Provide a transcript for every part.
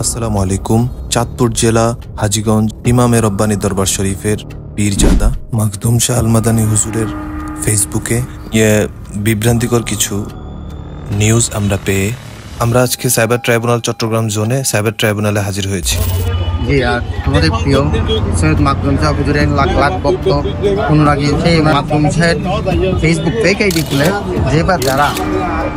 আসসালামু আলাইকুম। চাঁদপুর জেলা হাজীগঞ্জ ইমামে রব্বানী দরবার শরীফের পীরজাদা মাকদুম শাহ আল মাদানী হুজুরের ফেসবুকে বিভ্রান্তিকর কিছু নিউজ আমরা আজকে সাইবার ট্রাইব্যুনাল চট্টগ্রাম জোনে সাইবার ট্রাইব্যুনালে হাজির হয়েছি। জি, আর আমাদের প্রিয় সৈয়দ মাকদুম শাহ হুজুরের লাখ লাখ ভক্ত অনুরাগী সেই মাকদুম শাহের ফেসবুক ফেক আইডি খুলে যেবার যারা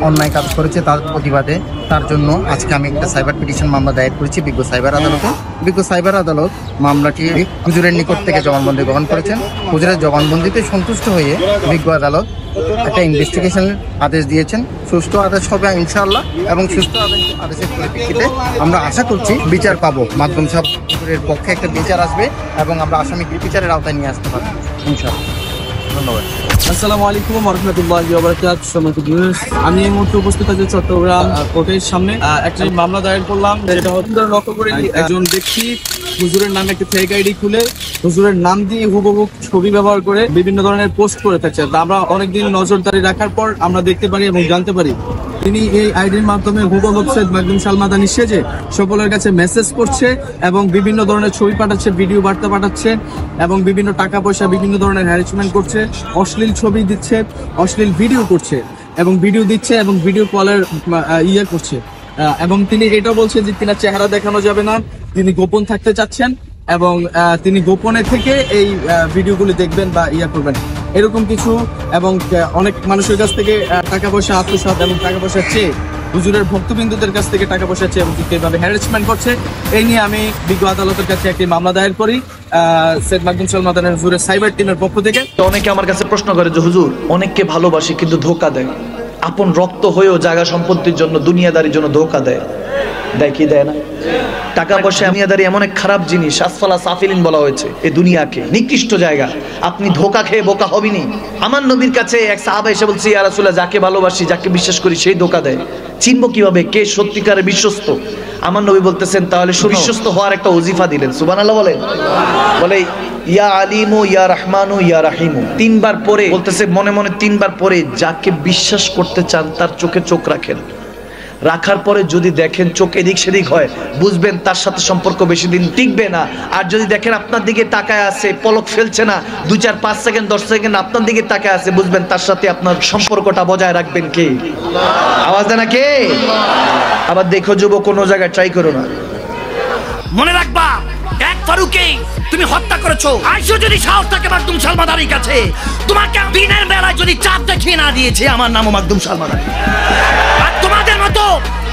অন্যায় কাজ করেছে তার প্রতিবাদে তার জন্য আজকে আমি একটা সাইবার পিটিশন মামলা দায়ের করেছি বিজ্ঞ সাইবার আদালতে। বিজ্ঞ সাইবার আদালত মামলাটি হুজুরের নিকট থেকে জবানবন্দি গ্রহণ করেছেন। হুজুরের জবানবন্দিতে সন্তুষ্ট হয়ে বিজ্ঞ আদালত একটা ইনভেস্টিগেশনের আদেশ দিয়েছেন। সুষ্ঠু আদেশ হবে ইনশাআল্লাহ, এবং সুষ্ঠু আদেশের পরিপ্রেক্ষিতে আমরা আশা করছি বিচার পাবো। মাকদুম শাহ হুজুরের পক্ষে একটা বিচার আসবে এবং আমরা আসামিকে বিচারের আওতায় নিয়ে আসতে পারবো ইনশাআল্লাহ। ধন্যবাদ। আসসালামু আলাইকুম ওয়া রাহমাতুল্লাহি ওয়া বারাকাতুহু। সম্মানিত ভিউয়ার্স, আমি এই মুহূর্তে উপস্থিত আছি চট্টগ্রাম কোর্টের সামনে। একটা মামলা দায়ের করলাম, যেটা হচ্ছে লক্ষ্য করে একজন ব্যক্তি হুজুরের নামে একটা ফেক আইডি খুলে হুজুরের নাম দিয়ে হুবহু ছবি ব্যবহার করে বিভিন্ন ধরনের পোস্ট করে থাকছে। আমরা অনেকদিন নজরদারি রাখার পর আমরা দেখতে পারি এবং জানতে পারি তিনি এই আইডির মাধ্যমে হুবহু সৈয়দ মাকদুম শাহ আল মাদানী সেজে সকলের কাছে মেসেজ করছে এবং বিভিন্ন ধরনের ছবি পাঠাচ্ছে, ভিডিও বার্তা পাঠাচ্ছে এবং বিভিন্ন টাকা পয়সা বিভিন্ন ধরনের হ্যারাসমেন্ট করছে, অশ্লীল ছবি দিচ্ছে, অশ্লীল ভিডিও করছে এবং ভিডিও দিচ্ছে এবং ভিডিও কলের করছে। এবং তিনি এটা বলছে যে তিনার চেহারা দেখানো যাবে না, তিনি গোপন থাকতে চাচ্ছেন এবং তিনি গোপনে থেকে এই ভিডিওগুলি দেখবেন বা করবেন এরকম কিছু। এবং অনেক মানুষের কাছ থেকে টাকা পয়সা আত্মসাৎ এবং টাকা পয়সা চেয়ে হুজুরের ভক্তবিন্দুদের কাছ থেকে টাকা পয়সা চেয়ে এবং এইভাবে হ্যারাসমেন্ট করছে। এই নিয়ে আমি বিজ্ঞ আদালতের কাছে একটি মামলা দায়ের করি সৈয়দ মাকদুম শাহ আল মাদানী হুজুরের সাইবার টিমের পক্ষ থেকে। অনেকে আমার কাছে প্রশ্ন করে যে হুজুর, অনেককে ভালোবাসে কিন্তু ধোঁকা দেয়, আপন রক্ত হয়েও জায়গা সম্পত্তির জন্য দুনিয়াদারির জন্য ধোঁকা দেয় কি দেয় না? টাকা পয়সা দুনিয়াদারি এমন এক খারাপ জিনিস, আসফালা সাফিলিন বলা হয়েছে এই দুনিয়াকে, নিকৃষ্ট জায়গা। আপনি ধোঁকা খেয়ে বোকা হবেনি। আমার নবীর কাছে এক সাহাবা এসে বলছে, ইয়া রাসূলুল্লাহ, যাকে ভালোবাসি যাকে বিশ্বাস করি সেই ধোঁকা দেয়, চিনবো কিভাবে কে সত্যিকারের বিশ্বস্ত? আমার নবী বলতেছেন তাহলে বিশ্বস্ত হওয়ার একটা ওজিফা দিলেন। সুবহানাল্লাহ বলেন। বলে ইয়া আলিমু ইয়া রহমানু ইয়া রাহিমু তিনবার পরে বলতেছে, মনে মনে তিনবার পরে যাকে বিশ্বাস করতে চান তার চোখে চোখ রাখেন। রাখার পরে যদি দেখেন চোখ এদিক সেদিক হয়, বুঝবেন তার সাথে সম্পর্ক বেশি দিন টিকবে না। আর যদি দেখেন আপনার দিকে তাকায় আছে, পলক ফেলছে না, 2, 4, 5 সেকেন্ড 10 সেকেন্ড আপনার দিকে তাকায় আছে, বুঝবেন তার সাথে আপনার সম্পর্কটা বজায় রাখবেন কে? আওয়াজ দেয় না কে? আবার দেখো যুবক, কোনো জায়গায় ট্রাই করো না। মনে রাখবা, এক ফারুককে তুমি হত্যা করেছো। আইসো যদি সাহস থাকে মাকদুম শাহ আল মাদানীর কাছে, তোমাকে দিনের বেলায় যদি চাপ দেখিয়ে না দিয়েছে, আমার নামও মাকদুম শাহ আল মাদানী। আর তোমাদের মতো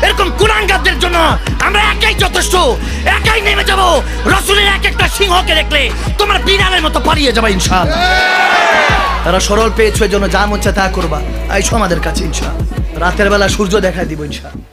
এরকম কুলাঙ্গারদের জন্য আমরা একাই যথেষ্ট, একাই নেমে যাব। রাসূলের এক একটা সিংহকে দেখলে তোমার বিড়ালের মতো পালিয়ে যাবে ইনশাআল্লাহ। তারা সরল পেয়েছো, এর জন্য যা মন চায় তা করবা। আইসো আমাদের কাছে ইনশাআল্লাহ, রাতের বেলা সূর্য দেখায় দিব ইনশাআল্লাহ।